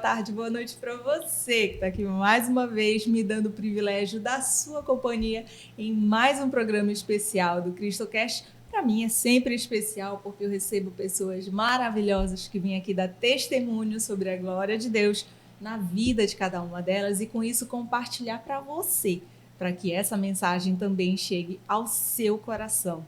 tarde, boa noite para você que está aqui mais uma vez me dando o privilégio da sua companhia em mais um programa especial do CristoCast. Para mim é sempre especial porque eu recebo pessoas maravilhosas que vêm aqui dar testemunho sobre a glória de Deus na vida de cada uma delas e com isso compartilhar para você, para que essa mensagem também chegue ao seu coração.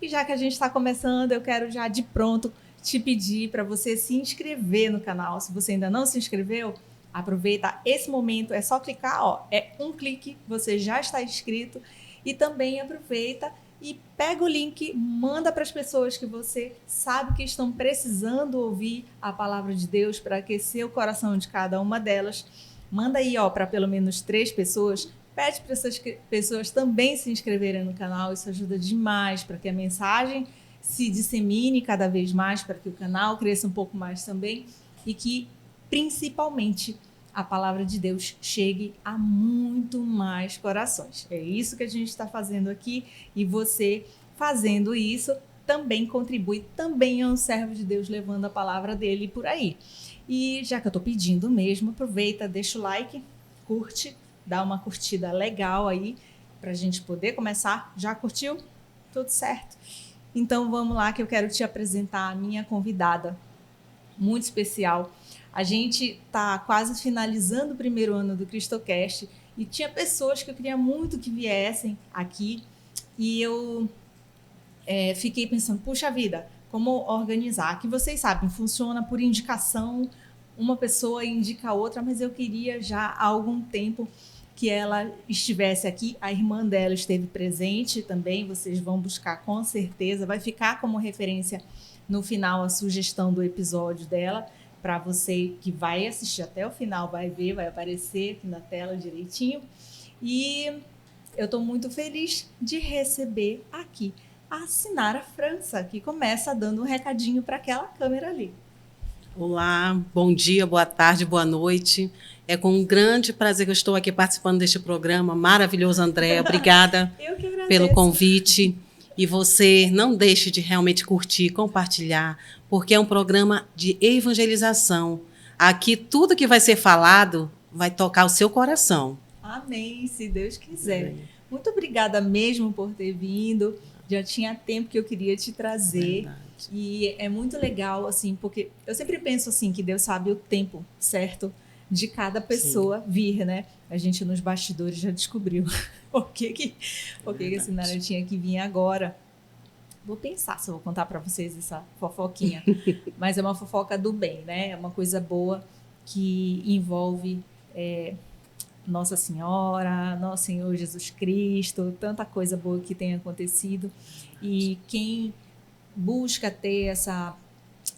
E já que a gente está começando, eu quero já de pronto te pedir para você se inscrever no canal. Se você ainda não se inscreveu, aproveita esse momento, é só clicar, ó, é um clique, você já está inscrito. E também aproveita e pega o link, manda para as pessoas que você sabe que estão precisando ouvir a palavra de Deus para aquecer o coração de cada uma delas. Manda aí, ó, para pelo menos 3 pessoas. Pede para essas pessoas também se inscreverem no canal, isso ajuda demais para que a mensagem se dissemine cada vez mais, para que o canal cresça um pouco mais também e que, principalmente, a palavra de Deus chegue a muito mais corações. É isso que a gente está fazendo aqui e você, fazendo isso, também contribui, também é um servo de Deus levando a palavra dele por aí. E já que eu estou pedindo mesmo, aproveita, deixa o like, curte, dá uma curtida legal aí para a gente poder começar. Já curtiu? Tudo certo. Então vamos lá que eu quero te apresentar a minha convidada, muito especial. A gente está quase finalizando o primeiro ano do CristoCast e tinha pessoas que eu queria muito que viessem aqui e eu fiquei pensando, puxa vida, como organizar? Aqui vocês sabem, funciona por indicação, uma pessoa indica a outra, mas eu queria já há algum tempo que ela estivesse aqui, a irmã dela esteve presente também, vocês vão buscar com certeza, vai ficar como referência no final a sugestão do episódio dela, para você que vai assistir até o final, vai ver, vai aparecer aqui na tela direitinho. E eu estou muito feliz de receber aqui a Sinara França, que começa dando um recadinho para aquela câmera ali. Olá, bom dia, boa tarde, boa noite. É com um grande prazer que eu estou aqui participando deste programa maravilhoso, Andréa. Obrigada pelo convite. E você não deixe de realmente curtir, compartilhar, porque é um programa de evangelização. Aqui tudo que vai ser falado vai tocar o seu coração. Amém, se Deus quiser. Muito obrigada mesmo por ter vindo. Já tinha tempo que eu queria te trazer. Verdade. E é muito legal, assim, porque eu sempre penso assim, que Deus sabe o tempo certo de cada pessoa vir, né? A gente nos bastidores já descobriu por que a Sinara tinha que vir agora. Vou pensar se eu vou contar para vocês essa fofoquinha. Mas é uma fofoca do bem, né? É uma coisa boa que envolve Nossa Senhora, Nosso Senhor Jesus Cristo, tanta coisa boa que tem acontecido. E quem busca ter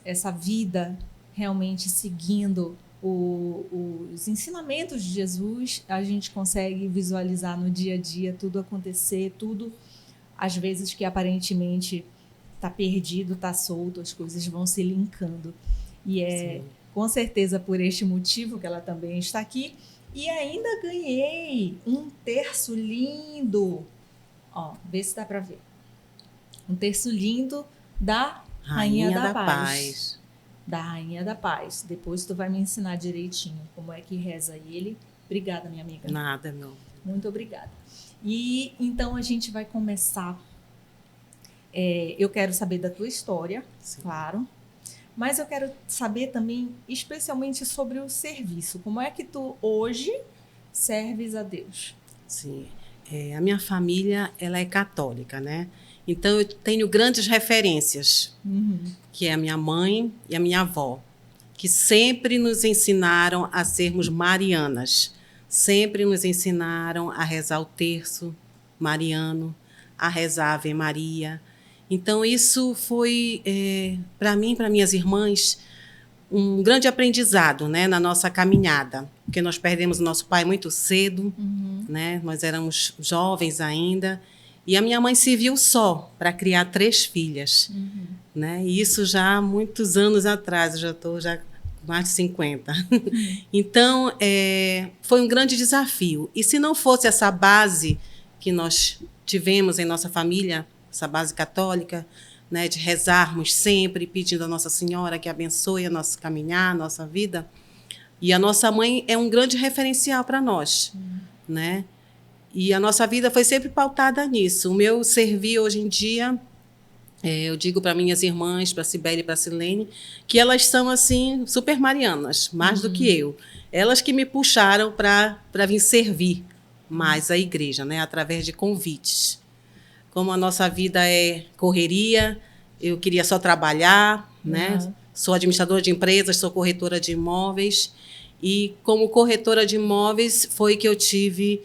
essa vida realmente seguindo os ensinamentos de Jesus, a gente consegue visualizar no dia a dia tudo acontecer, tudo, às vezes que aparentemente está perdido, está solto, as coisas vão se linkando. E é com certeza por este motivo que ela também está aqui. E ainda ganhei um terço lindo. Ó, vê se dá para ver. Um terço lindo da Rainha da Paz. Da Rainha da Paz. Depois tu vai me ensinar direitinho como é que reza ele. Obrigada, minha amiga. Nada, não. Muito obrigada. E então a gente vai começar. Eu quero saber da tua história, claro. Mas eu quero saber também, especialmente sobre o serviço. Como é que tu hoje serves a Deus? Sim. A minha família, ela é católica, né? Então, eu tenho grandes referências, que é a minha mãe e a minha avó, que sempre nos ensinaram a sermos marianas, sempre nos ensinaram a rezar o terço mariano, a rezar a Ave Maria. Então, isso foi, para mim e para minhas irmãs, um grande aprendizado, né, na nossa caminhada, porque nós perdemos o nosso pai muito cedo, né? Nós éramos jovens ainda, e a minha mãe se viu só para criar 3 filhas, né? E isso já há muitos anos atrás, eu já estou com mais de 50. Então, foi um grande desafio. E se não fosse essa base que nós tivemos em nossa família, essa base católica, né, de rezarmos sempre, pedindo a Nossa Senhora que abençoe a nosso caminhar, a nossa vida, E a nossa mãe é um grande referencial para nós, né? E a nossa vida foi sempre pautada nisso. O meu servir hoje em dia, eu digo para minhas irmãs, para a Cibele e para a Silene, que elas são, assim, super marianas, mais do que eu. Elas que me puxaram para vir servir mais a igreja, né? Através de convites. Como a nossa vida é correria, eu queria só trabalhar, né? Sou administradora de empresas, sou corretora de imóveis. E como corretora de imóveis foi que eu tive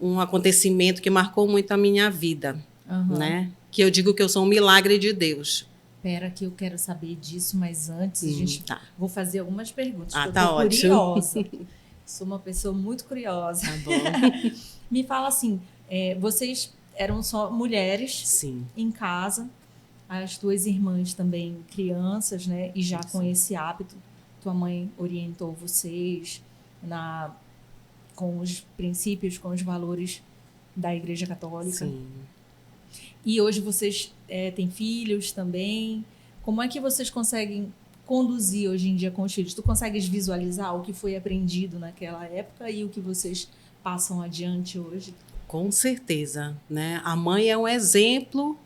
um acontecimento que marcou muito a minha vida, né? Que eu digo que eu sou um milagre de Deus. Espera que eu quero saber disso, mas antes a gente vou fazer algumas perguntas. Ah, tá ótimo. Curiosa. Sou uma pessoa muito curiosa. Tá bom. Me fala assim, vocês eram só mulheres em casa, as tuas irmãs também crianças, né? E já com esse hábito, tua mãe orientou vocês com os princípios, com os valores da Igreja Católica. Sim. E hoje vocês têm filhos também. Como é que vocês conseguem conduzir hoje em dia com os filhos? Tu consegues visualizar o que foi aprendido naquela época e o que vocês passam adiante hoje? Com certeza, né? A mãe é um exemplo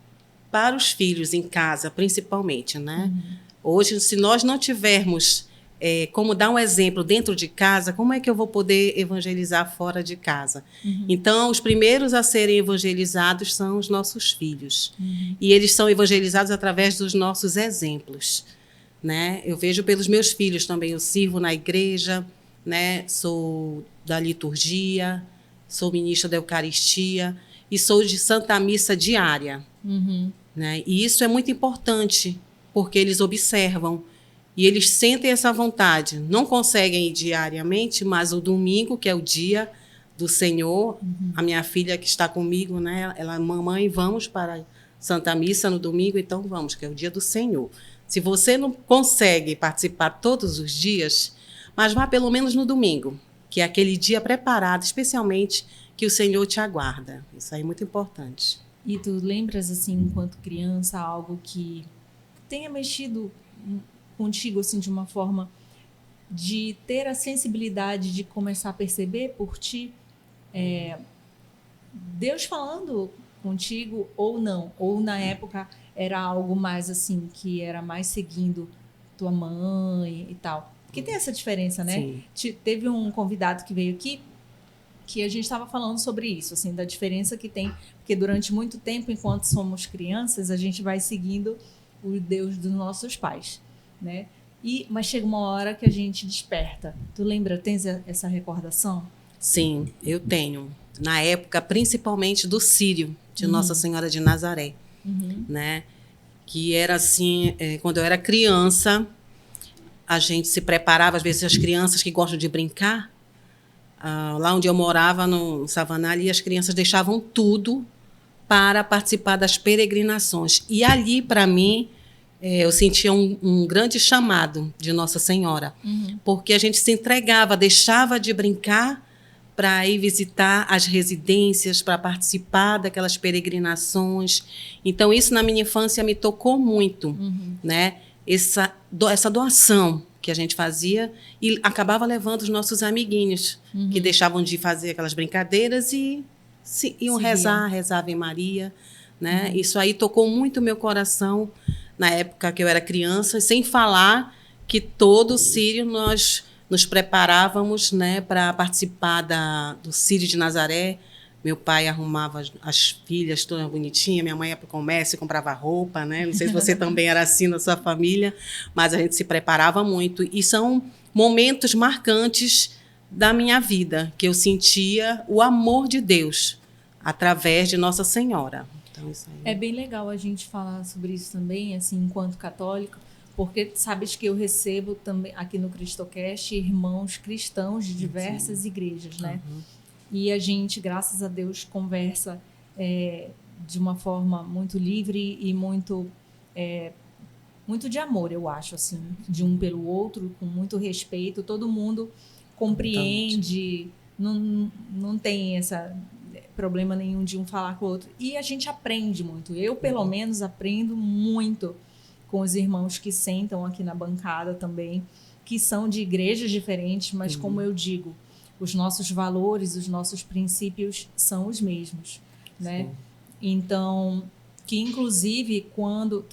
para os filhos em casa, principalmente, né? Hoje, se nós não tivermos como dar um exemplo dentro de casa, como é que eu vou poder evangelizar fora de casa? Então, os primeiros a serem evangelizados são os nossos filhos. E eles são evangelizados através dos nossos exemplos, né? Eu vejo pelos meus filhos também. Eu sirvo na igreja, né? Sou da liturgia, sou ministra da Eucaristia e sou de Santa Missa diária. Né? E isso é muito importante, porque eles observam e eles sentem essa vontade. Não conseguem ir diariamente, mas o domingo, que é o dia do Senhor, a minha filha que está comigo, né? Ela, mamãe, vamos para Santa Missa no domingo, então vamos, que é o dia do Senhor. Se você não consegue participar todos os dias, mas vá pelo menos no domingo, que é aquele dia preparado, especialmente, que o Senhor te aguarda. Isso aí é muito importante. E tu lembras, assim, enquanto criança, algo que tenha mexido contigo, assim, de uma forma de ter a sensibilidade de começar a perceber por ti Deus falando contigo ou não? Ou na época era algo mais assim, que era mais seguindo tua mãe e tal? Porque tem essa diferença, né? Teve um convidado que veio aqui que a gente estava falando sobre isso, assim, da diferença que tem, porque durante muito tempo, enquanto somos crianças, a gente vai seguindo o Deus dos nossos pais, né? Mas chega uma hora que a gente desperta. Tu lembra, tens essa recordação? Sim, eu tenho. Na época, principalmente do Círio, de Nossa Senhora de Nazaré, né? Que era assim, quando eu era criança, a gente se preparava, às vezes as crianças que gostam de brincar, lá onde eu morava, no Savaná, ali as crianças deixavam tudo para participar das peregrinações. E ali, para mim, eu sentia um grande chamado de Nossa Senhora, porque a gente se entregava, deixava de brincar para ir visitar as residências, para participar daquelas peregrinações. Então, isso na minha infância me tocou muito, né? Essa doação que a gente fazia e acabava levando os nossos amiguinhos, que deixavam de fazer aquelas brincadeiras e iam rezar Ave Maria, né? Isso aí tocou muito o meu coração na época que eu era criança, sem falar que todo o Círio nós nos preparávamos, né, para participar do Círio de Nazaré. Meu pai arrumava as filhas todas bonitinhas, minha mãe ia para o comércio e comprava roupa, né? Não sei se você também era assim na sua família, mas a gente se preparava muito. E são momentos marcantes da minha vida, que eu sentia o amor de Deus através de Nossa Senhora. Então, isso aí. É bem legal a gente falar sobre isso também, assim, enquanto católica, porque sabes que eu recebo também aqui no CristoCast irmãos cristãos de diversas igrejas, né? E a gente, graças a Deus, conversa de uma forma muito livre e muito de amor, eu acho, assim, de um pelo outro, com muito respeito. Todo mundo compreende, não tem problema nenhum de um falar com o outro. E a gente aprende muito. Eu, pelo menos, aprendo muito com os irmãos que sentam aqui na bancada também. que são de igrejas diferentes, mas como eu digo, os nossos valores, os nossos princípios são os mesmos, né? Sim. Então, que inclusive quando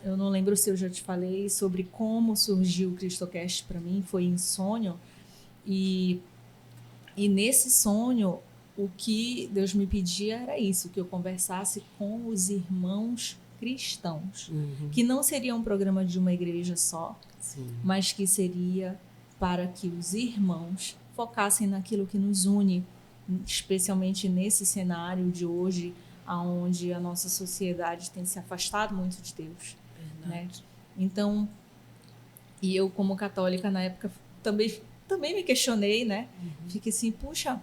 eu não lembro se eu já te falei sobre como surgiu o CristoCast para mim, foi em sonho, e nesse sonho o que Deus me pedia era isso, que eu conversasse com os irmãos cristãos, que não seria um programa de uma igreja só, Sim. mas que seria para que os irmãos focassem naquilo que nos une, especialmente nesse cenário de hoje, onde a nossa sociedade tem se afastado muito de Deus. Né? Então, e eu como católica na época também me questionei, né? Fiquei assim, puxa,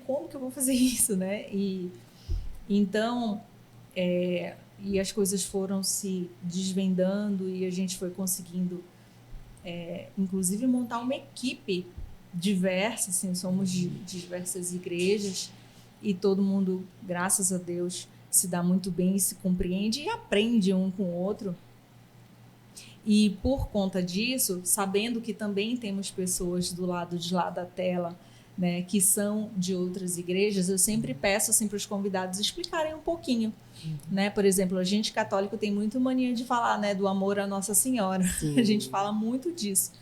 como que eu vou fazer isso, né? E então, e as coisas foram se desvendando e a gente foi conseguindo, inclusive, montar uma equipe diversa, assim, somos de diversas igrejas e todo mundo, graças a Deus, se dá muito bem e se compreende e aprende um com o outro. E por conta disso, sabendo que também temos pessoas do lado de lá da tela, né, que são de outras igrejas, eu sempre peço assim, para os convidados explicarem um pouquinho. Né? Por exemplo, a gente católico tem muito mania de falar, né, do amor à Nossa Senhora. Sim. A gente fala muito disso.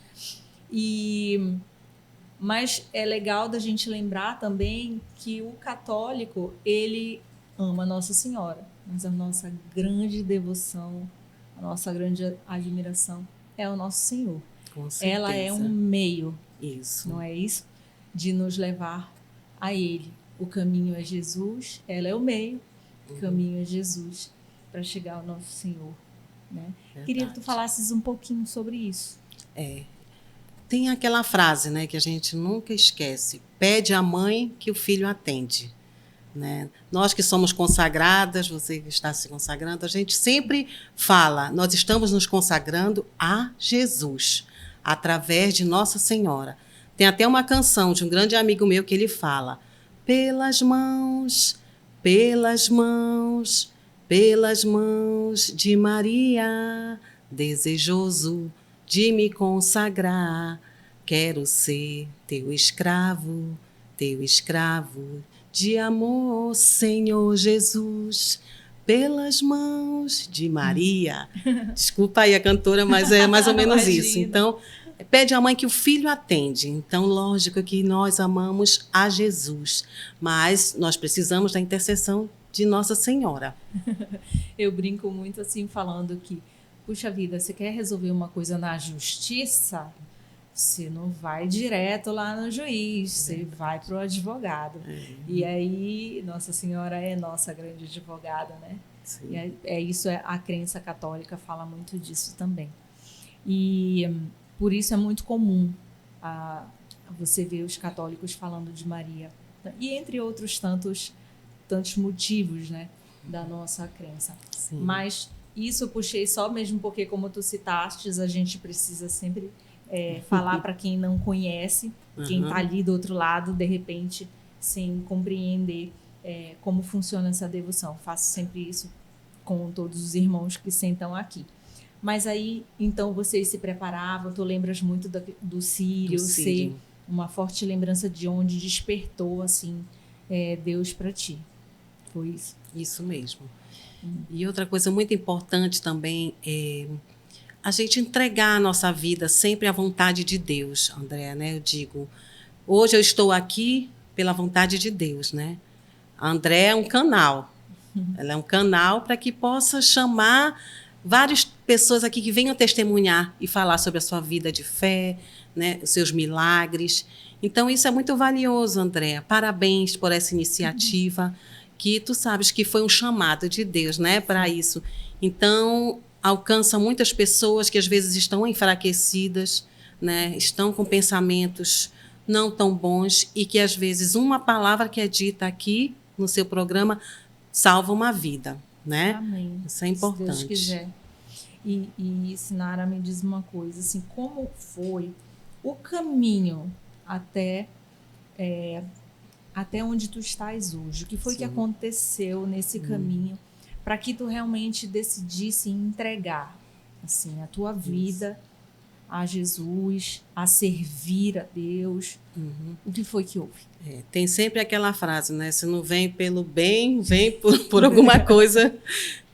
Mas é legal da gente lembrar também que o católico, ele ama Nossa Senhora, mas a nossa grande devoção, a nossa grande admiração é o nosso Senhor. Com certeza. Ela é um meio, isso. Não é isso? De nos levar a Ele. O caminho é Jesus, ela é o meio, o caminho é Jesus para chegar ao nosso Senhor. Né? Queria que tu falasses um pouquinho sobre isso. Tem aquela frase, né, que a gente nunca esquece: pede à mãe que o filho atende. Né? Nós que somos consagradas, você que está se consagrando, a gente sempre fala, nós estamos nos consagrando a Jesus, através de Nossa Senhora. Tem até uma canção de um grande amigo meu que ele fala: pelas mãos de Maria, desejoso de me consagrar, quero ser teu escravo de amor, Senhor Jesus, pelas mãos de Maria. Desculpa aí a cantora, mas é mais ou menos isso. Então, pede à mãe que o filho atende. Então, lógico que nós amamos a Jesus, mas nós precisamos da intercessão de Nossa Senhora. Eu brinco muito assim, falando que, puxa vida, você quer resolver uma coisa na justiça? Você não vai direto lá no juiz, você vai para o advogado. E aí, Nossa Senhora é nossa grande advogada, né? Sim. E isso, a crença católica fala muito disso também. E por isso é muito comum você ver os católicos falando de Maria. E entre outros tantos motivos, né, da nossa crença. Sim. Mas isso eu puxei só mesmo porque, como tu citaste, a gente precisa sempre falar para quem não conhece, quem está ali do outro lado, de repente, sem compreender como funciona essa devoção. Faço sempre isso com todos os irmãos que sentam aqui. Mas aí, então, vocês se preparavam, tu lembras muito do Círio, ser uma forte lembrança de onde despertou, assim, Deus para ti. Foi isso? Isso mesmo. E outra coisa muito importante também é a gente entregar a nossa vida sempre à vontade de Deus, Andréa, né? Eu digo, hoje eu estou aqui pela vontade de Deus, né? A Andréa é um canal. Ela é um canal para que possa chamar várias pessoas aqui que venham testemunhar e falar sobre a sua vida de fé, né? Os seus milagres. Então, isso é muito valioso, Andréa. Parabéns por essa iniciativa, que tu sabes que foi um chamado de Deus, né, para isso. Então, alcança muitas pessoas que às vezes estão enfraquecidas, né, estão com pensamentos não tão bons e que às vezes uma palavra que é dita aqui no seu programa salva uma vida, né? Amém. Isso é importante. Se Deus quiser. E Sinara, me diz uma coisa, assim, como foi o caminho até onde tu estás hoje? O que foi que aconteceu nesse caminho para que tu realmente decidisse entregar, assim, a tua vida a Jesus, a servir a Deus. O que foi que houve? Tem sempre aquela frase, né? Se não vem pelo bem, vem por alguma coisa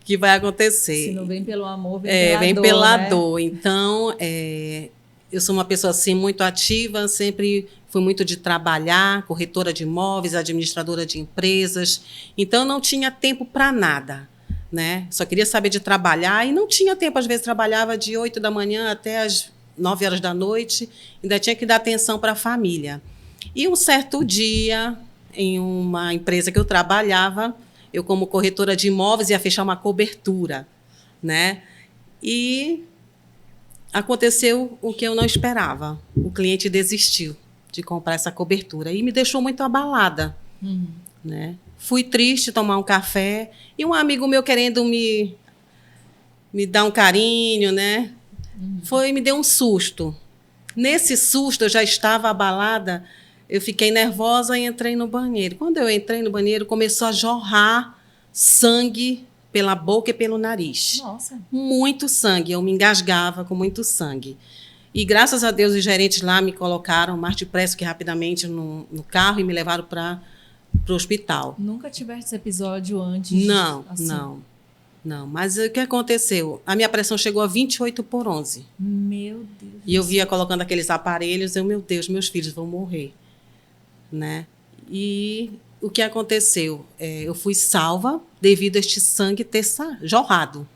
que vai acontecer. Se não vem pelo amor, vem pela dor. Vem pela né? dor. Então, eu sou uma pessoa assim, muito ativa, sempre fui muito de trabalhar, corretora de imóveis, administradora de empresas. Então, não tinha tempo para nada. Né? Só queria saber de trabalhar e não tinha tempo. Às vezes, trabalhava de 8 da manhã até as 9 horas da noite, ainda tinha que dar atenção para a família. E um certo dia, em uma empresa que eu trabalhava, eu, como corretora de imóveis, ia fechar uma cobertura, né? E aconteceu o que eu não esperava. O cliente desistiu de comprar essa cobertura e me deixou muito abalada, né? Fui triste tomar um café e um amigo meu querendo me dar um carinho, né? Me deu um susto. Nesse susto, eu já estava abalada, eu fiquei nervosa e entrei no banheiro. Quando eu entrei no banheiro, começou a jorrar sangue pela boca e pelo nariz. Nossa. Muito sangue, eu me engasgava com muito sangue. E graças a Deus os gerentes lá me colocaram mais depressa que rapidamente no carro e me levaram para o hospital. Nunca tivesse esse episódio antes? Não, assim. não. Mas o que aconteceu? A minha pressão chegou a 28/11. Meu Deus. E eu via colocando aqueles aparelhos, meu Deus, meus filhos vão morrer, né? E o que aconteceu? Eu fui salva devido a este sangue ter jorrado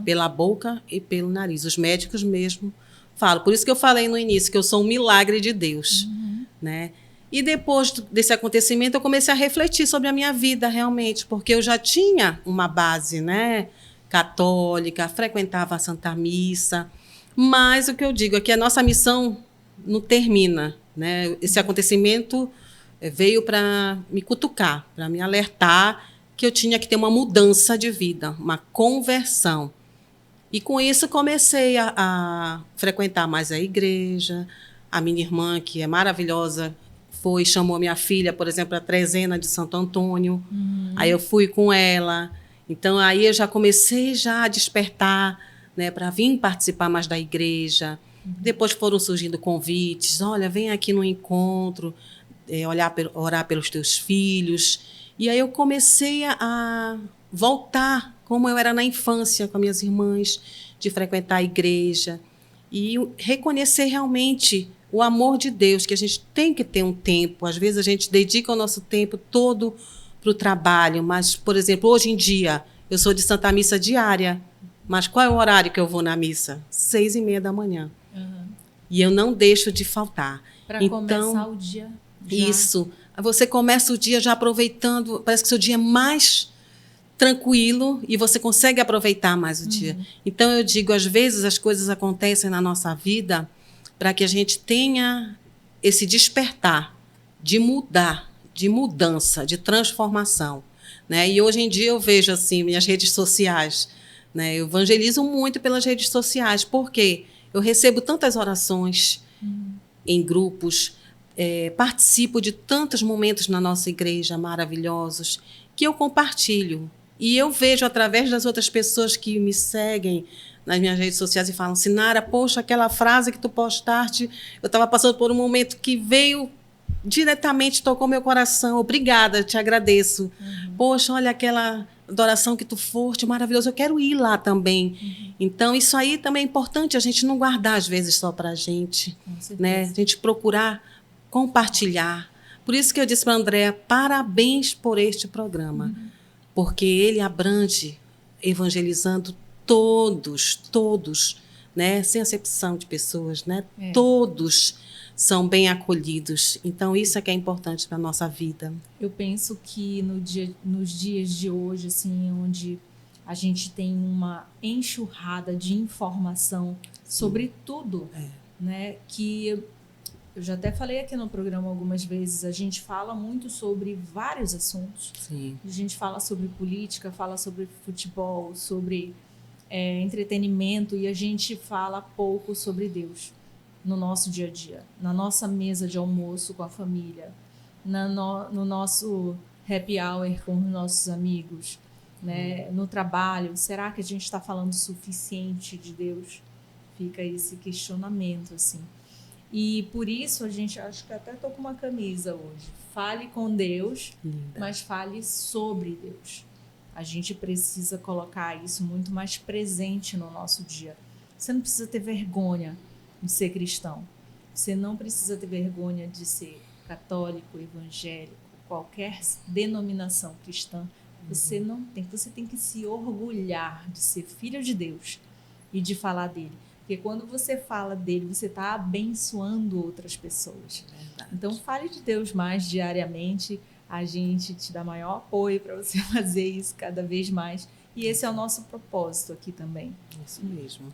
pela boca e pelo nariz. Os médicos mesmo falam. Por isso que eu falei no início que eu sou um milagre de Deus, né? E depois desse acontecimento, eu comecei a refletir sobre a minha vida realmente, porque eu já tinha uma base, né, católica, frequentava a Santa Missa, mas o que eu digo é que a nossa missão não termina, né? Esse acontecimento veio para me cutucar, para me alertar que eu tinha que ter uma mudança de vida, uma conversão. E com isso comecei a frequentar mais a igreja. A minha irmã, que é maravilhosa, chamou minha filha, por exemplo, a trezena de Santo Antônio. Aí eu fui com ela. Então, aí eu já comecei a despertar, né, para vir participar mais da igreja. Depois foram surgindo convites. Olha, vem aqui no encontro, orar pelos teus filhos. E aí eu comecei a voltar como eu era na infância com as minhas irmãs, de frequentar a igreja e reconhecer realmente o amor de Deus, que a gente tem que ter um tempo. Às vezes a gente dedica o nosso tempo todo para o trabalho, mas, por exemplo, hoje em dia, eu sou de Santa Missa diária, mas qual é o horário que eu vou na missa? 6:30 da manhã. E eu não deixo de faltar. Para começar o dia já. Isso. Você começa o dia já aproveitando, parece que o seu dia é mais tranquilo e você consegue aproveitar mais o dia. Então, eu digo, às vezes as coisas acontecem na nossa vida para que a gente tenha esse despertar de mudar, de mudança, de transformação, né? E hoje em dia eu vejo assim, minhas redes sociais, né? Eu evangelizo muito pelas redes sociais, porque eu recebo tantas orações em grupos, participo de tantos momentos na nossa igreja maravilhosos, que eu compartilho. E eu vejo através das outras pessoas que me seguem nas minhas redes sociais e falam: Sinara, poxa, aquela frase que tu postaste, eu estava passando por um momento que veio diretamente, tocou meu coração. Obrigada, te agradeço. Poxa, olha aquela adoração que tu foste, maravilhoso, eu quero ir lá também. Então, isso aí também é importante, a gente não guardar, às vezes, só para a gente, né? A gente procurar compartilhar. Por isso que eu disse para a Andréa, parabéns por este programa, porque ele abrange, evangelizando todos, né? Sem acepção de pessoas, né? Todos são bem acolhidos. Então, isso é que é importante para a nossa vida. Eu penso que nos dias de hoje, assim, onde a gente tem uma enxurrada de informação sobre tudo, né? Que eu já até falei aqui no programa algumas vezes, a gente fala muito sobre vários assuntos. Sim. A gente fala sobre política, fala sobre futebol, sobre entretenimento, e a gente fala pouco sobre Deus no nosso dia a dia, na nossa mesa de almoço com a família, no nosso happy hour com os nossos amigos, né? No trabalho. Será que a gente está falando o suficiente de Deus? Fica esse questionamento, assim. E por isso a gente, acho que até estou com uma camisa hoje. Fale com Deus, Linda. mas fale sobre Deus. A gente precisa colocar isso muito mais presente no nosso dia. Você não precisa ter vergonha de ser cristão. Você não precisa ter vergonha de ser católico, evangélico, qualquer denominação cristã. Você não tem. Você tem que se orgulhar de ser filho de Deus e de falar dele. Porque quando você fala dele, você está abençoando outras pessoas. Verdade. Então, fale de Deus mais diariamente. A gente te dá maior apoio para você fazer isso cada vez mais. E esse é o nosso propósito aqui também. Isso mesmo.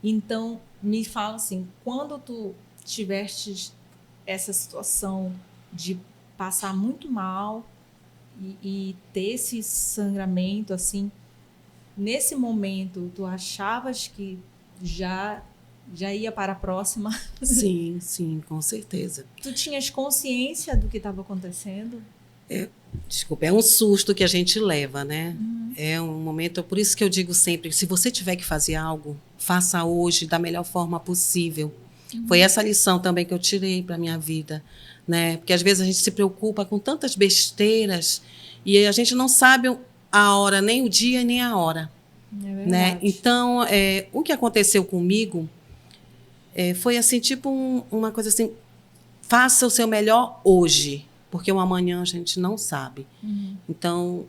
Então, me fala assim, quando tu tiveste essa situação de passar muito mal e ter esse sangramento, assim, nesse momento, tu achavas que já ia para a próxima? Sim, sim, com certeza. Tu tinhas consciência do que estava acontecendo? Desculpa, é um susto que a gente leva, né? É um momento, por isso que eu digo sempre, se você tiver que fazer algo, faça hoje da melhor forma possível. Foi essa lição também que eu tirei para minha vida, né? Porque às vezes a gente se preocupa com tantas besteiras e a gente não sabe a hora, nem o dia, nem a hora. É verdade. Né? Então, o que aconteceu comigo foi assim, tipo uma coisa assim, faça o seu melhor hoje, porque o amanhã a gente não sabe. Então,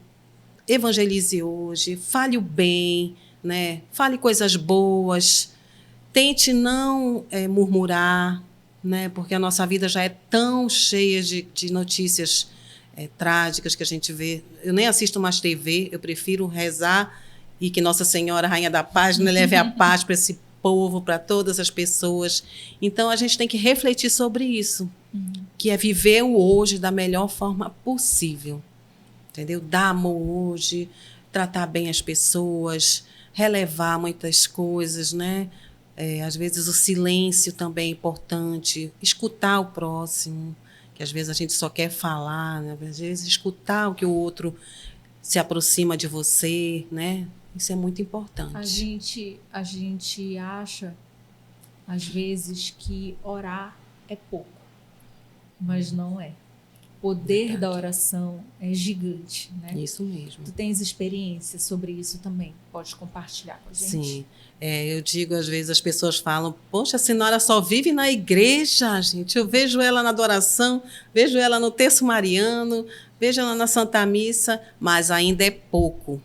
evangelize hoje, fale o bem, né? Fale coisas boas, tente não murmurar, né? Porque a nossa vida já é tão cheia de notícias trágicas que a gente vê. Eu nem assisto mais TV, eu prefiro rezar e que Nossa Senhora, Rainha da Paz, né, leve a paz para esse povo, para todas as pessoas. Então, a gente tem que refletir sobre isso, que é viver o hoje da melhor forma possível. Entendeu? Dar amor hoje, tratar bem as pessoas, relevar muitas coisas, né? Às vezes o silêncio também é importante, escutar o próximo, que às vezes a gente só quer falar, né? Às vezes escutar o que o outro se aproxima de você, né? Isso é muito importante. A gente acha, às vezes, que orar é pouco, mas não é. O poder da oração é gigante, né? Isso mesmo. Tu tens experiência sobre isso também? Pode compartilhar com a gente? Sim. Eu digo, às vezes, as pessoas falam, poxa, a senhora só vive na igreja, gente. Eu vejo ela na adoração, vejo ela no terço mariano, vejo ela na Santa Missa, mas ainda é pouco.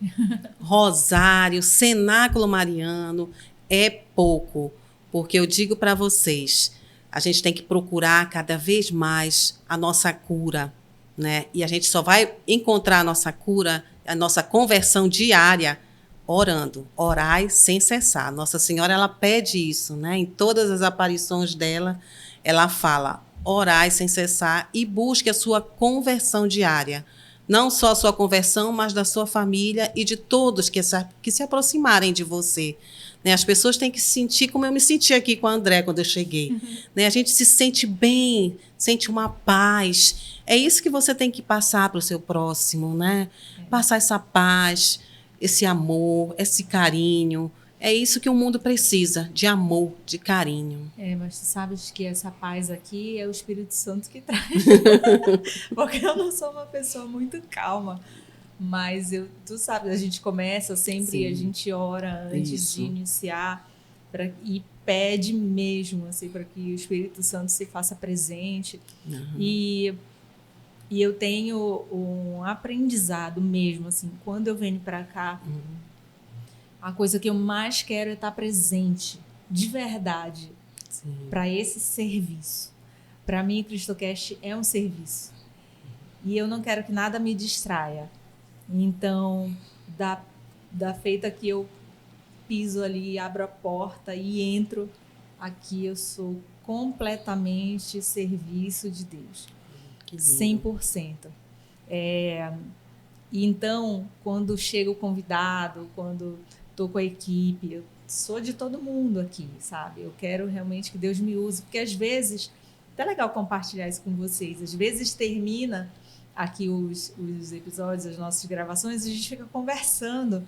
Rosário, cenáculo mariano, é pouco. Porque eu digo para vocês, a gente tem que procurar cada vez mais a nossa cura, né? E a gente só vai encontrar a nossa cura, a nossa conversão diária, orando. Orai sem cessar. Nossa Senhora, ela pede isso, né? Em todas as aparições dela, ela fala, orai sem cessar e busque a sua conversão diária. Não só a sua conversão, mas da sua família e de todos que se aproximarem de você. Né? As pessoas têm que se sentir como eu me senti aqui com a André quando eu cheguei. Né? A gente se sente bem, sente uma paz. É isso que você tem que passar para o seu próximo, né? Passar essa paz, esse amor, esse carinho. É isso que o mundo precisa, de amor, de carinho. Mas tu sabes que essa paz aqui é o Espírito Santo que traz. Porque eu não sou uma pessoa muito calma. Mas tu sabe, a gente começa sempre, a gente ora antes de iniciar e pede mesmo assim, para que o Espírito Santo se faça presente. E eu tenho um aprendizado mesmo, assim, quando eu venho para cá, a coisa que eu mais quero é estar presente, de verdade, para esse serviço. Para mim, o CristoCast é um serviço. E eu não quero que nada me distraia. Então, da feita que eu piso ali, abro a porta e entro, aqui eu sou completamente serviço de Deus. 100%. Então, quando chega o convidado, quando estou com a equipe, eu sou de todo mundo aqui, sabe? Eu quero realmente que Deus me use, porque às vezes, é legal compartilhar isso com vocês, às vezes termina aqui os episódios, as nossas gravações, a gente fica conversando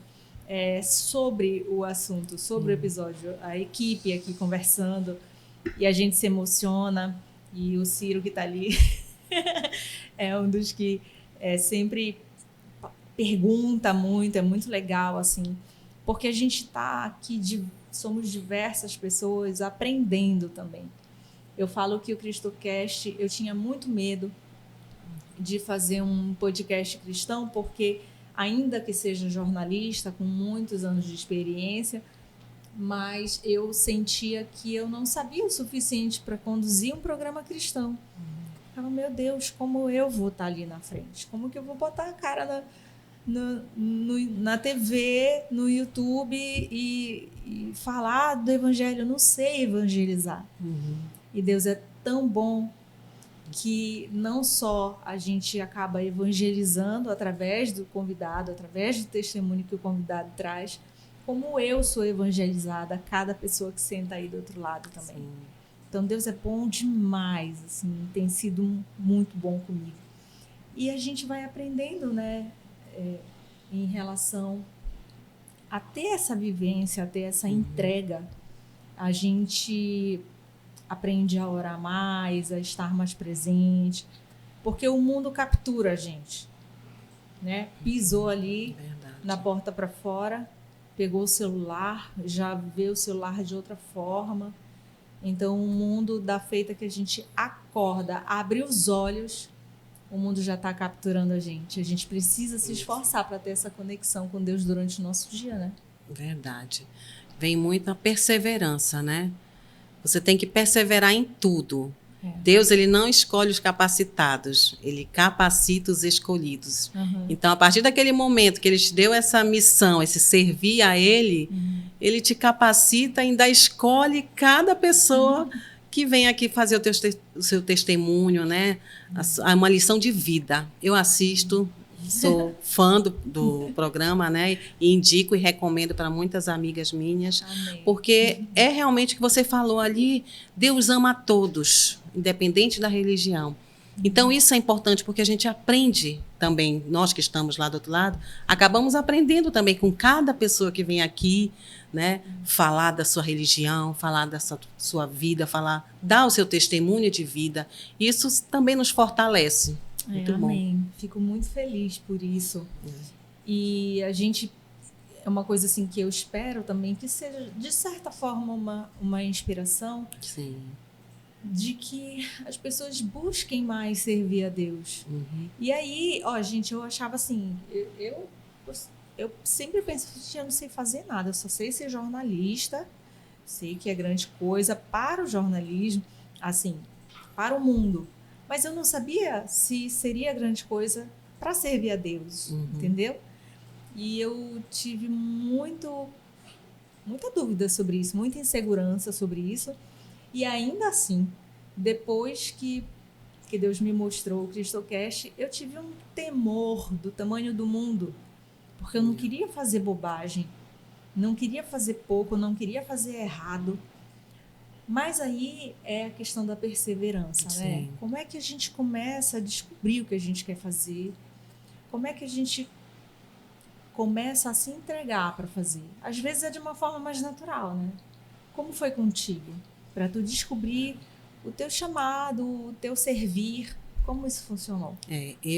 sobre o assunto, sobre o episódio. A equipe aqui conversando e a gente se emociona. E o Ciro, que está ali, é um dos que sempre pergunta muito, é muito legal, assim, porque a gente está aqui, somos diversas pessoas aprendendo também. Eu falo que o CristoCast, eu tinha muito medo de fazer um podcast cristão, porque ainda que seja jornalista, com muitos anos de experiência, mas eu sentia que eu não sabia o suficiente para conduzir um programa cristão. Eu, meu Deus, como eu vou estar ali na frente? Como que eu vou botar a cara na TV, no YouTube e falar do evangelho? Eu não sei evangelizar. E Deus é tão bom que não só a gente acaba evangelizando através do convidado, através do testemunho que o convidado traz, como eu sou evangelizada, cada pessoa que senta aí do outro lado também. Sim. Então, Deus é bom demais, assim, tem sido muito bom comigo. E a gente vai aprendendo, né, em relação a ter essa vivência, a ter essa entrega. A gente aprende a orar mais, a estar mais presente, porque o mundo captura a gente, né? Pisou ali na porta para fora, pegou o celular, já vê o celular de outra forma. Então, o mundo da feita que a gente acorda, abre os olhos, o mundo já está capturando a gente. A gente precisa se esforçar para ter essa conexão com Deus durante o nosso dia, né? Verdade. Vem muita perseverança, né? Você tem que perseverar em tudo. Deus, ele não escolhe os capacitados, ele capacita os escolhidos. Então, a partir daquele momento que ele te deu essa missão, esse servir a ele, ele te capacita e ainda escolhe cada pessoa que vem aqui fazer o seu testemunho, né? Uma lição de vida. Eu assisto, sou fã do programa, né? E indico e recomendo para muitas amigas minhas. Amém. Porque é realmente o que você falou ali, Deus ama a todos, independente da religião. Então, isso é importante porque a gente aprende também, nós que estamos lá do outro lado, acabamos aprendendo também com cada pessoa que vem aqui, né? Falar da sua religião, falar da sua vida, dar o seu testemunho de vida. Isso também nos fortalece. Muito bom. Amém. Fico muito feliz por isso. E a gente, é uma coisa assim que eu espero também que seja, de certa forma, uma inspiração. Sim. De que as pessoas busquem mais servir a Deus. E aí, gente, eu achava assim, eu sempre penso, eu não sei fazer nada, eu só sei ser jornalista, sei que é grande coisa para o jornalismo, assim, para o mundo. Mas eu não sabia se seria grande coisa para servir a Deus, entendeu? E eu tive muita dúvida sobre isso, muita insegurança sobre isso. E ainda assim, depois que Deus me mostrou o CristoCast, eu tive um temor do tamanho do mundo, porque eu não queria fazer bobagem, não queria fazer pouco, não queria fazer errado. Mas aí é a questão da perseverança, né? Como é que a gente começa a descobrir o que a gente quer fazer? Como é que a gente começa a se entregar para fazer? Às vezes é de uma forma mais natural, né? Como foi contigo? Para tu descobrir o teu chamado, o teu servir, como isso funcionou?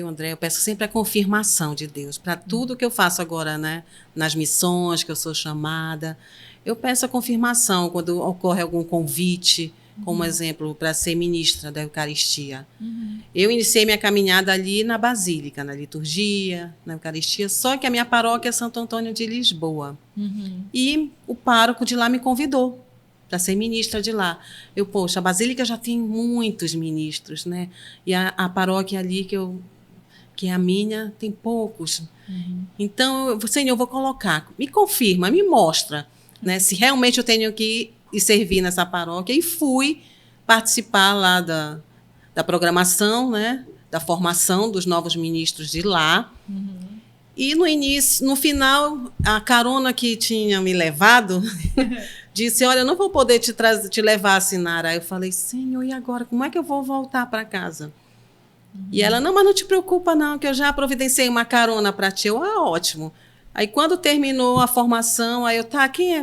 André, eu peço sempre a confirmação de Deus para tudo que eu faço agora, né? Nas missões que eu sou chamada. Eu peço a confirmação quando ocorre algum convite, como exemplo, para ser ministra da Eucaristia. Eu iniciei minha caminhada ali na Basílica, na liturgia, na Eucaristia, só que a minha paróquia é Santo Antônio de Lisboa. E o pároco de lá me convidou para ser ministra de lá. A Basílica já tem muitos ministros, né? E a paróquia ali, que é a minha, tem poucos. Então, Senhor, eu vou colocar, me confirma, me mostra, né, se realmente eu tenho que ir servir nessa paróquia. E fui participar lá da programação, né, da formação dos novos ministros de lá. E no final, a carona que tinha me levado disse, olha, eu não vou poder te levar a Sinara. Aí eu falei, Senhor, e agora? Como é que eu vou voltar para casa? E ela, não, mas não te preocupa não, que eu já providenciei uma carona para ti. Ótimo. Aí, quando terminou a formação, aí eu,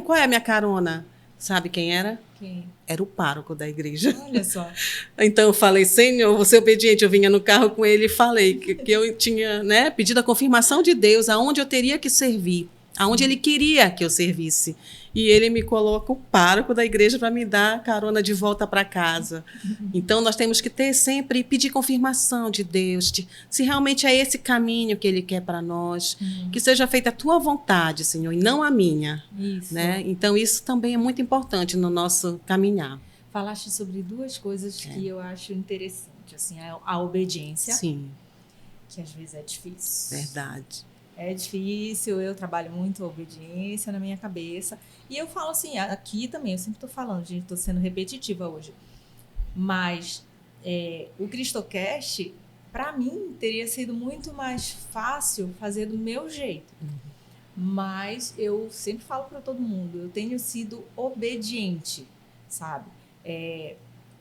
qual é a minha carona? Sabe quem era? Quem? Era o pároco da igreja. Olha só. Então, eu falei, Senhor, vou ser obediente. Eu vinha no carro com ele e falei que eu tinha, né, pedido a confirmação de Deus, aonde eu teria que servir, aonde ele queria que eu servisse. E ele me coloca o pároco da igreja para me dar carona de volta para casa. Então, nós temos que ter sempre, pedir confirmação de Deus, se realmente é esse caminho que ele quer para nós, que seja feita a tua vontade, Senhor, e não a minha. Isso. Né? Então, isso também é muito importante no nosso caminhar. Falaste sobre duas coisas que eu acho interessante, assim, a obediência. Sim. Que às vezes é difícil. Verdade. É difícil, eu trabalho muito a obediência na minha cabeça. E eu falo assim, aqui também, eu sempre estou falando, gente, estou sendo repetitiva hoje. Mas o Cristocast, para mim, teria sido muito mais fácil fazer do meu jeito. Mas eu sempre falo para todo mundo, eu tenho sido obediente, sabe?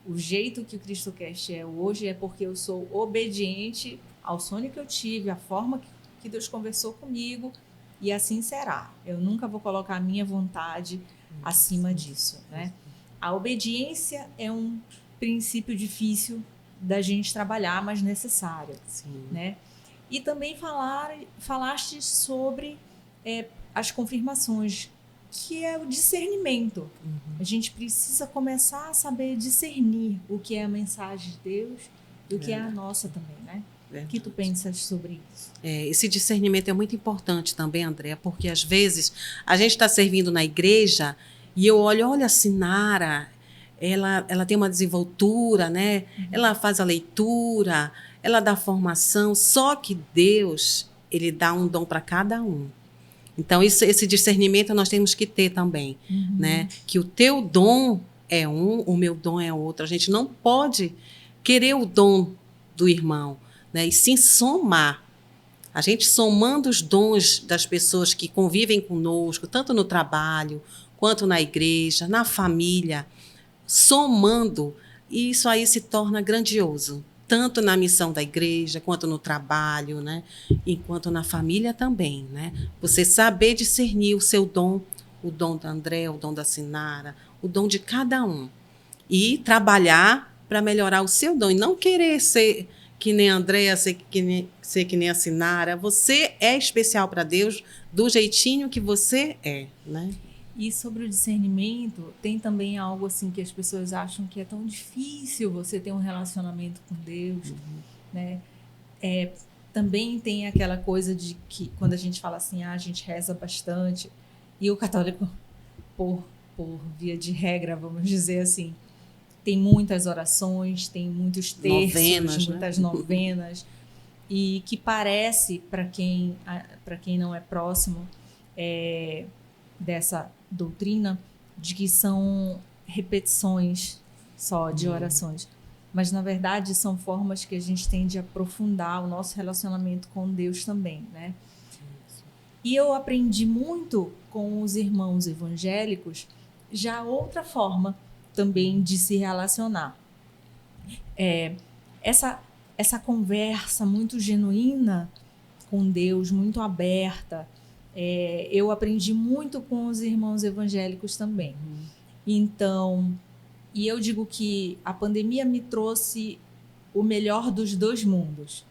O jeito que o Cristocast é hoje é porque eu sou obediente ao sonho que eu tive, a forma que Deus conversou comigo, e assim será. Eu nunca vou colocar a minha vontade acima disso, né? A obediência é um princípio difícil da gente trabalhar, mas necessário, né? E também falaste sobre as confirmações, que é o discernimento. A gente precisa começar a saber discernir o que é a mensagem de Deus e o que é a nossa também, né? O que tu pensas sobre isso? Esse discernimento é muito importante também, Andréa, porque às vezes a gente está servindo na igreja e eu olho a Sinara, ela tem uma desenvoltura, né? Ela faz a leitura, ela dá formação, só que Deus, ele dá um dom para cada um. Então, esse discernimento nós temos que ter também, né? Que o teu dom é um, o meu dom é outro. A gente não pode querer o dom do irmão, né? E sim somar. A gente somando os dons das pessoas que convivem conosco, tanto no trabalho, quanto na igreja, na família, somando, e isso aí se torna grandioso. Tanto na missão da igreja, quanto no trabalho, né? Enquanto na família também, né? Você saber discernir o seu dom, o dom da André, o dom da Sinara, o dom de cada um. E trabalhar para melhorar o seu dom. E não querer ser que nem a Andréa, ser que nem a Sinara. Você é especial para Deus do jeitinho que você é, né? E sobre o discernimento, tem também algo assim que as pessoas acham que é tão difícil você ter um relacionamento com Deus, né? Também tem aquela coisa de que quando a gente fala assim, a gente reza bastante, e o católico, por via de regra, vamos dizer assim, tem muitas orações, tem muitos terços, novenas, muitas né? novenas, e que parece, para quem não é próximo dessa doutrina, de que são repetições só de orações. Mas, na verdade, são formas que a gente tem de aprofundar o nosso relacionamento com Deus também, né? E eu aprendi muito com os irmãos evangélicos já outra forma também de se relacionar. Essa conversa muito genuína com Deus, muito aberta, eu aprendi muito com os irmãos evangélicos também. Então, e eu digo que a pandemia me trouxe o melhor dos dois mundos,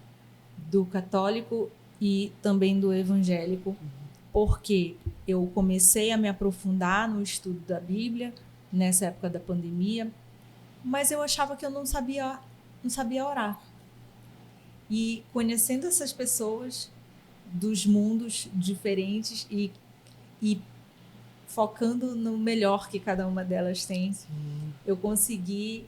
do católico e também do evangélico, porque eu comecei a me aprofundar no estudo da Bíblia nessa época da pandemia, mas eu achava que eu não sabia orar. E conhecendo essas pessoas dos mundos diferentes e focando no melhor que cada uma delas tem, eu consegui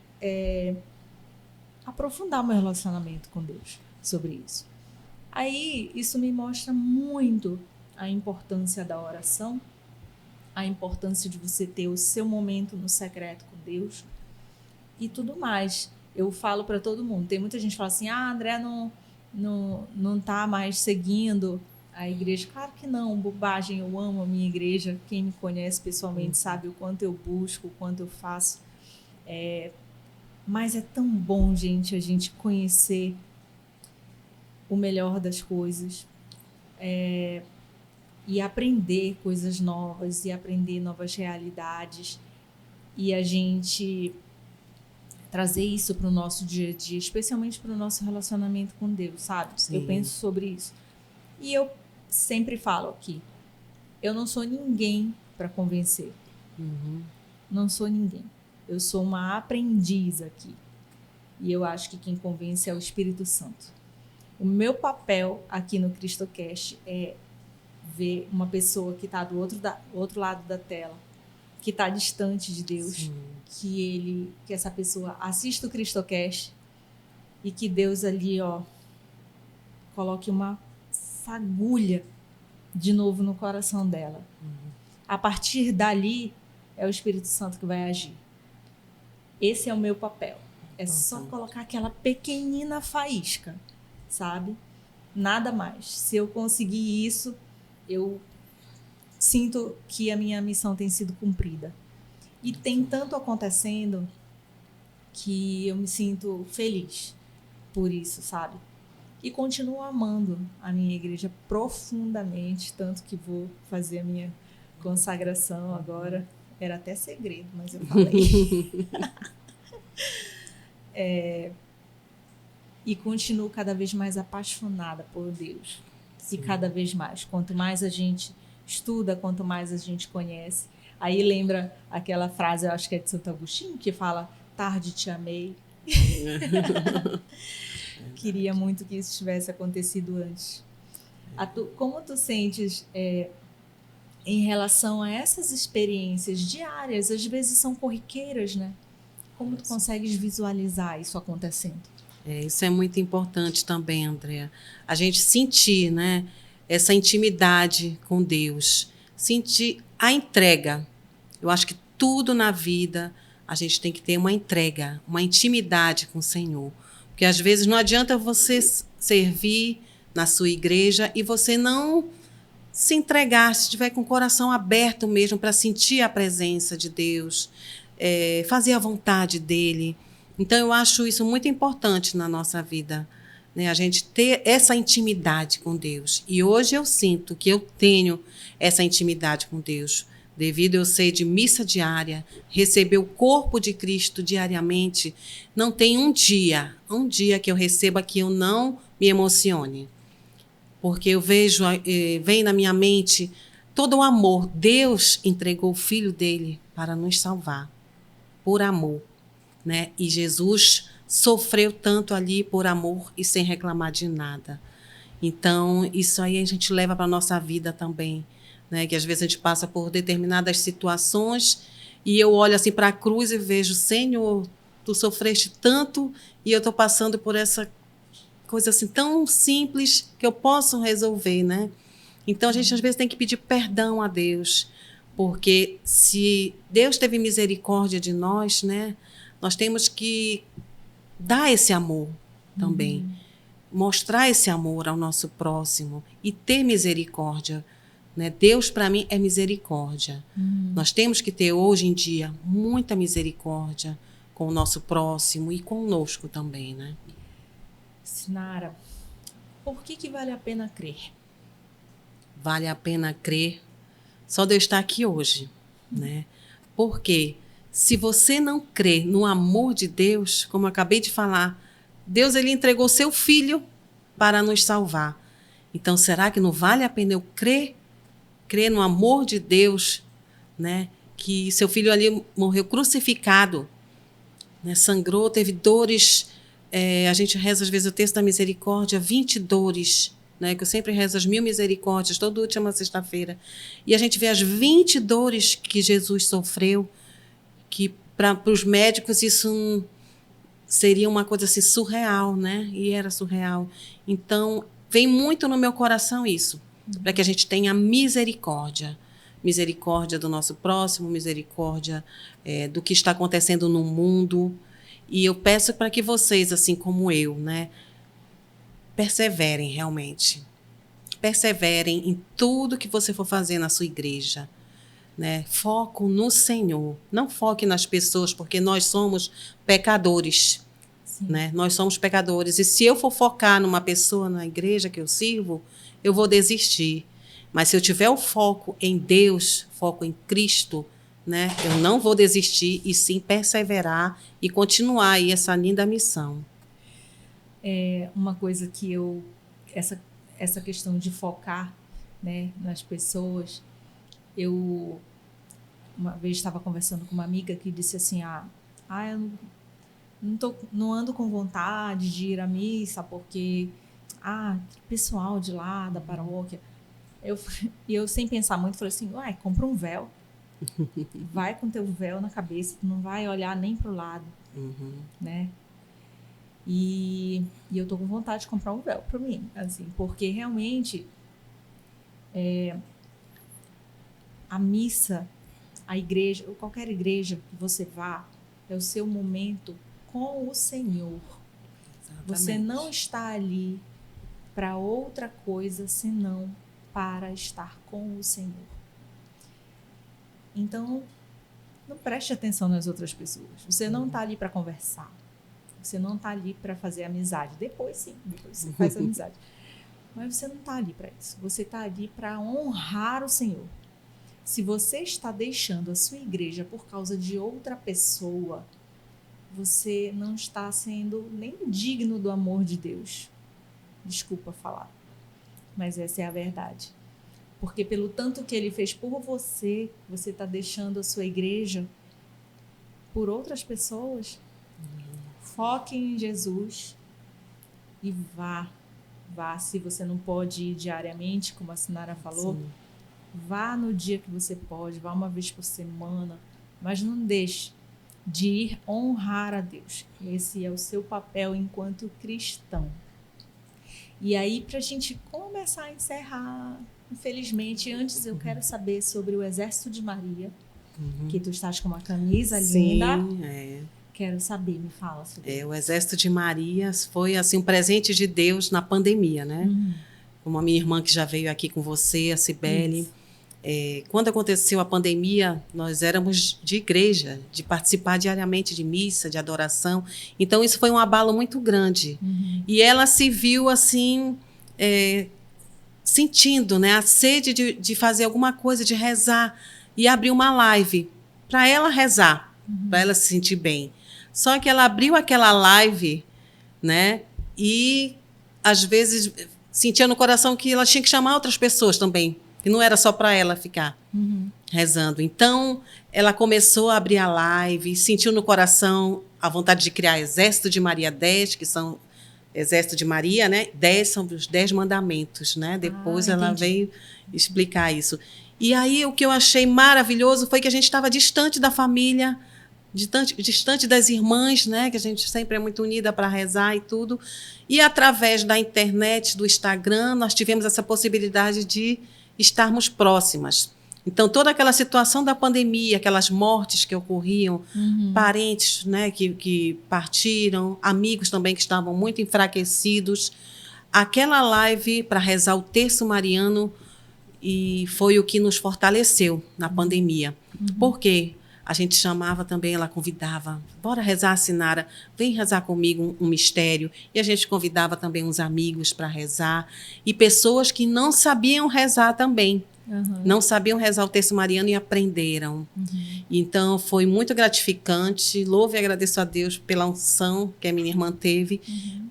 aprofundar o meu relacionamento com Deus sobre isso. Aí, isso me mostra muito a importância da oração, a importância de você ter o seu momento no secreto com Deus e tudo mais. Eu falo para todo mundo. Tem muita gente que fala assim, André não tá mais seguindo a igreja. Claro que não, bobagem, eu amo a minha igreja. Quem me conhece pessoalmente sabe o quanto eu busco, o quanto eu faço. Mas é tão bom, gente, a gente conhecer o melhor das coisas. e aprender coisas novas e aprender novas realidades e a gente trazer isso para o nosso dia a dia, especialmente para o nosso relacionamento com Deus, sabe? Sim. Eu penso sobre isso. E eu sempre falo aqui, eu não sou ninguém para convencer. Não sou ninguém. Eu sou uma aprendiz aqui. E eu acho que quem convence é o Espírito Santo. O meu papel aqui no CristoCast é ver uma pessoa que está do outro lado da tela, que está distante de Deus, que essa pessoa assista o CristoCast e que Deus ali, coloque uma fagulha de novo no coração dela. A partir dali, é o Espírito Santo que vai agir. Esse é o meu papel. É só colocar aquela pequenina faísca, sabe? Nada mais. Se eu conseguir isso, eu sinto que a minha missão tem sido cumprida. E tem tanto acontecendo que eu me sinto feliz por isso, sabe? E continuo amando a minha igreja profundamente, tanto que vou fazer a minha consagração agora. Era até segredo, mas eu falei. E continuo cada vez mais apaixonada por Deus. Sim. E cada vez mais. Quanto mais a gente estuda, quanto mais a gente conhece. Aí lembra aquela frase, eu acho que é de Santo Agostinho, que fala, tarde te amei. Queria muito que isso tivesse acontecido antes. Como tu sentes em relação a essas experiências diárias, às vezes são corriqueiras, né? Como tu consegues visualizar isso acontecendo? Isso é muito importante também, Andréa. A gente sentir, né, essa intimidade com Deus, sentir a entrega. Eu acho que tudo na vida a gente tem que ter uma entrega, uma intimidade com o Senhor. Porque às vezes não adianta você servir na sua igreja e você não se entregar, se estiver com o coração aberto mesmo para sentir a presença de Deus, fazer a vontade dele. Então, eu acho isso muito importante na nossa vida, né? A gente ter essa intimidade com Deus. E hoje eu sinto que eu tenho essa intimidade com Deus, devido eu ser de missa diária, receber o corpo de Cristo diariamente. Não tem um dia que eu receba que eu não me emocione. Porque eu vejo, vem na minha mente todo o amor. Deus entregou o Filho dele para nos salvar, por amor, né? E Jesus sofreu tanto ali por amor e sem reclamar de nada. Então, isso aí a gente leva para a nossa vida também, né? Que às vezes a gente passa por determinadas situações e eu olho assim para a cruz e vejo, Senhor, tu sofreste tanto e eu estou passando por essa coisa assim tão simples que eu posso resolver, né? Então, a gente às vezes tem que pedir perdão a Deus, porque se Deus teve misericórdia de nós, né? Nós temos que dar esse amor também, mostrar esse amor ao nosso próximo e ter misericórdia, né? Deus, para mim, é misericórdia. Nós temos que ter, hoje em dia, muita misericórdia com o nosso próximo e conosco também, né? Sinara, por que vale a pena crer? Vale a pena crer só de eu estar aqui hoje, né? Porque se você não crê no amor de Deus, como eu acabei de falar, Deus ele entregou seu Filho para nos salvar. Então, será que não vale a pena eu crer no amor de Deus, né? Que seu Filho ali morreu crucificado, né? Sangrou, teve dores. A gente reza às vezes o texto da misericórdia, 20 dores, né? Que eu sempre rezo as 1000 misericórdias, toda última sexta-feira. E a gente vê as 20 dores que Jesus sofreu, que para os médicos isso seria uma coisa assim surreal, né? E era surreal. Então, vem muito no meu coração isso, para que a gente tenha misericórdia. Misericórdia do nosso próximo, misericórdia do que está acontecendo no mundo. E eu peço para que vocês, assim como eu, né, perseverem realmente. Perseverem em tudo que você for fazer na sua igreja, né? Foco no Senhor. Não foque nas pessoas, porque nós somos pecadores, né? Nós somos pecadores. E se eu for focar numa pessoa na igreja que eu sirvo, eu vou desistir. Mas se eu tiver o foco em Deus, foco em Cristo, né, eu não vou desistir e sim perseverar e continuar aí essa linda missão. É uma coisa que essa questão de focar, né, nas pessoas, eu uma vez estava conversando com uma amiga que disse assim, eu não ando com vontade de ir à missa porque pessoal de lá da paróquia. Eu sem pensar muito falei assim, compra um véu, vai com teu véu na cabeça, tu não vai olhar nem pro lado, né? E eu tô com vontade de comprar um véu para mim, assim, porque realmente a missa, a igreja, ou qualquer igreja que você vá, é o seu momento com o Senhor. Exatamente. Você não está ali para outra coisa senão para estar com o Senhor. Então, não preste atenção nas outras pessoas. Você não está ali para conversar. Você não está ali para fazer amizade. Depois sim, depois você faz amizade. Mas você não está ali para isso. Você está ali para honrar o Senhor. Se você está deixando a sua igreja por causa de outra pessoa, você não está sendo nem digno do amor de Deus. Desculpa falar, mas essa é a verdade. Porque pelo tanto que Ele fez por você, você está deixando a sua igreja por outras pessoas. Foque em Jesus e vá. Se você não pode ir diariamente, como a Sinara falou, sim, vá no dia que você pode, vá uma vez por semana, mas não deixe de ir honrar a Deus. Esse é o seu papel enquanto cristão. E aí, para a gente começar a encerrar, infelizmente, antes eu quero saber sobre o Exército de Maria, que tu estás com uma camisa linda. Sim, Quero saber, me fala sobre isso. O Exército de Maria foi assim, um presente de Deus na pandemia, né? Como a minha irmã que já veio aqui com você, a Cibele. Quando aconteceu a pandemia, nós éramos de igreja, de participar diariamente de missa, de adoração. Então, isso foi um abalo muito grande. E ela se viu assim, sentindo, né, a sede de fazer alguma coisa, de rezar. E abriu uma live para ela rezar, para ela se sentir bem. Só que ela abriu aquela live, né, e às vezes sentia no coração que ela tinha que chamar outras pessoas também. E não era só para ela ficar rezando. Então, ela começou a abrir a live, sentiu no coração a vontade de criar Exército de Maria 10, que são Exército de Maria, né? 10 são os 10 mandamentos, né? Depois ela veio explicar isso. E aí, o que eu achei maravilhoso foi que a gente estava distante da família, distante das irmãs, né? Que a gente sempre é muito unida para rezar e tudo. E através da internet, do Instagram, nós tivemos essa possibilidade de estarmos próximas. Então, toda aquela situação da pandemia, aquelas mortes que ocorriam, parentes, né, que partiram, amigos também que estavam muito enfraquecidos, aquela live para rezar o terço mariano e foi o que nos fortaleceu na pandemia. Por quê? A gente chamava também, ela convidava, bora rezar, Sinara, vem rezar comigo um mistério. E a gente convidava também uns amigos para rezar. E pessoas que não sabiam rezar também. Não sabiam rezar o terço mariano e aprenderam. Então, foi muito gratificante. Louvo e agradeço a Deus pela unção que a minha irmã teve,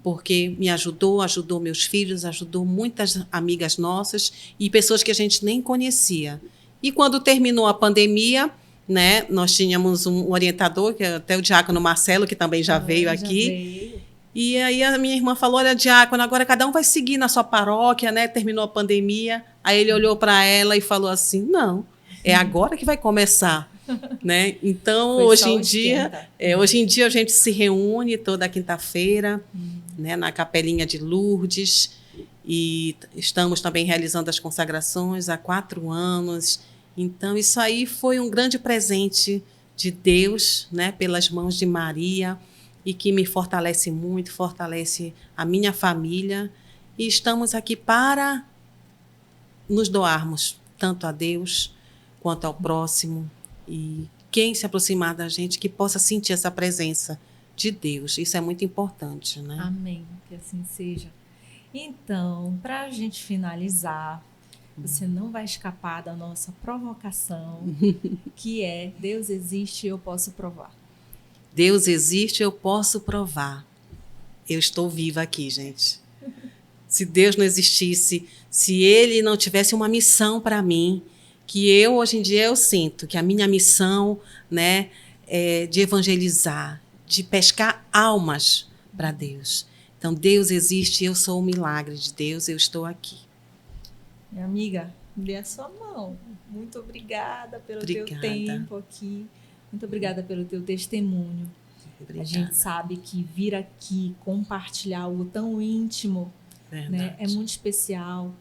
porque me ajudou meus filhos, ajudou muitas amigas nossas e pessoas que a gente nem conhecia. E quando terminou a pandemia, né, nós tínhamos um orientador, que é até o diácono Marcelo, que também já veio aqui. Veio. E aí a minha irmã falou, olha, diácono, agora cada um vai seguir na sua paróquia, né? Terminou a pandemia. Aí ele olhou para ela e falou assim, não, é agora que vai começar. Né? Então, hoje em dia a gente se reúne toda quinta-feira, né, na Capelinha de Lourdes, e estamos também realizando as consagrações há 4 anos. Então, isso aí foi um grande presente de Deus, né, pelas mãos de Maria, e que me fortalece muito, fortalece a minha família. E estamos aqui para nos doarmos, tanto a Deus quanto ao próximo. E quem se aproximar da gente, que possa sentir essa presença de Deus. Isso é muito importante, né? Amém, que assim seja. Então, para a gente finalizar, você não vai escapar da nossa provocação, que é: Deus existe e eu posso provar. Deus existe, eu posso provar. Eu estou viva aqui, gente. Se Deus não existisse, se Ele não tivesse uma missão para mim, que eu, hoje em dia, eu sinto que a minha missão, né, é de evangelizar, de pescar almas para Deus. Então, Deus existe, eu sou o milagre de Deus, eu estou aqui. Minha amiga, me dê a sua mão. Muito obrigada pelo teu tempo aqui. Muito obrigada pelo teu testemunho. Obrigada. A gente sabe que vir aqui compartilhar algo tão íntimo, né, é muito especial.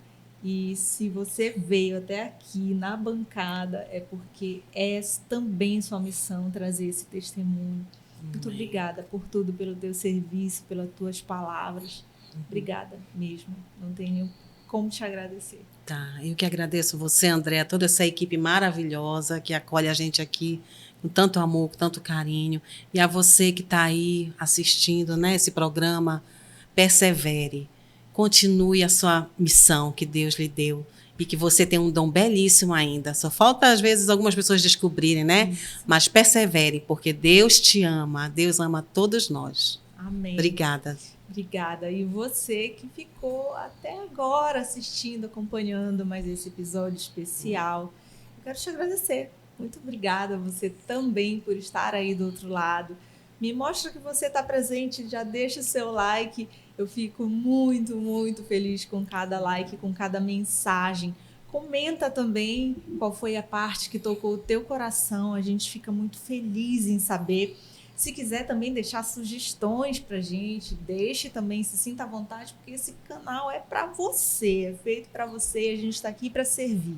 E se você veio até aqui na bancada, é porque é também sua missão trazer esse testemunho. Muito obrigada por tudo, pelo teu serviço, pelas tuas palavras. Obrigada mesmo. Não tenho como te agradecer. Tá, eu que agradeço você, André, toda essa equipe maravilhosa que acolhe a gente aqui com tanto amor, com tanto carinho. E a você que está aí assistindo, né, esse programa, persevere. Continue a sua missão que Deus lhe deu e que você tem um dom belíssimo ainda. Só falta, às vezes, algumas pessoas descobrirem, né? Isso. Mas persevere, porque Deus te ama. Deus ama todos nós. Amém. Obrigada. Obrigada. E você que ficou até agora assistindo, acompanhando mais esse episódio especial, eu quero te agradecer. Muito obrigada a você também por estar aí do outro lado. Me mostra que você está presente, já deixa o seu like. Eu fico muito, muito feliz com cada like, com cada mensagem. Comenta também qual foi a parte que tocou o teu coração. A gente fica muito feliz em saber. Se quiser também deixar sugestões para a gente, deixe também, se sinta à vontade, porque esse canal é para você, é feito para você, a gente está aqui para servir.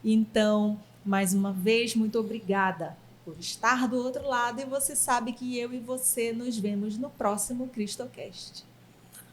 Então, mais uma vez, muito obrigada por estar do outro lado, e você sabe que eu e você nos vemos no próximo CristoCast.